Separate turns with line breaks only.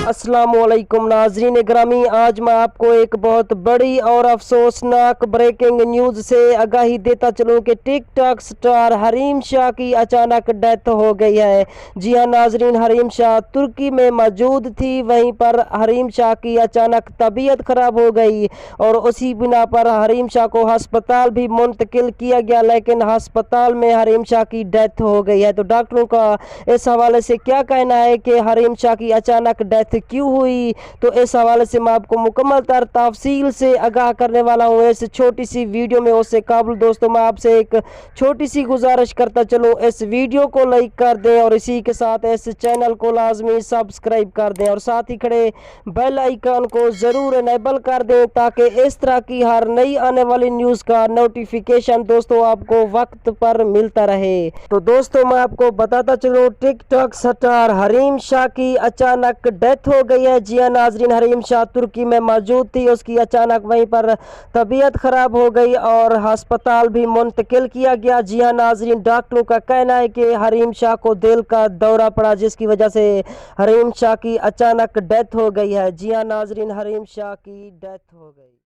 अस्सलामुअलैकुम नाजरीन ग्रामी, आज मैं आपको एक बहुत बड़ी और अफसोसनाक ब्रेकिंग न्यूज़ से आगाही देता चलूं कि tick tock star Hareem Shah की अचानक डेथ हो गई है। जी हां नाजरीन, हरीम शाह तुर्की में मौजूद थी, वहीं पर हरीम शाह की अचानक तबीयत खराब हो गई और उसी बिना पर हरीम शाह को अस्पताल भी मुंतकिल किया गया, लेकिन अस्पताल में हरीम शाह की डेथ हो गई है। तो डॉक्टरों का इस हवाले से क्या कहना है कि हरीम शाह की अचानक डेथ क्यों हुई, तो इस हवाले से मैं आपको मुकम्मल तफसील से आगाह करने वाला हूँ इस छोटी सी वीडियो में। उससे काबुल दोस्तों, मैं आपसे एक छोटी सी गुजारिश करता चलूँ, इस वीडियो को लाइक कर दें और इसी के साथ इस चैनल को लाजमी सब्सक्राइब कर दें और साथ ही खड़े बेल आइकन को ज़रूर इनेबल कर दें ताकि इस तरह की हर नई आने वाली न्यूज़ का नोटिफिकेशन दोस्तों आपको वक्त पर मिलता रहे। तो दोस्तों मैं आपको बताता चलूँ, टिकटॉक स्टार हरीम शाह की अचानक डेथ हो गई है। जी हां नाजरीन, हरीम शाह तुर्की में मौजूद थी, उसकी अचानक वहीं पर तबीयत खराब हो गई और अस्पताल भी मुंतकिल किया गया। जी हां नाजरीन, डॉक्टरों का कहना है कि हरीम शाह को दिल का दौरा पड़ा, जिसकी वजह से हरीम शाह की अचानक डेथ हो गई है। जी हां नाजरीन, हरीम शाह की डेथ हो गई।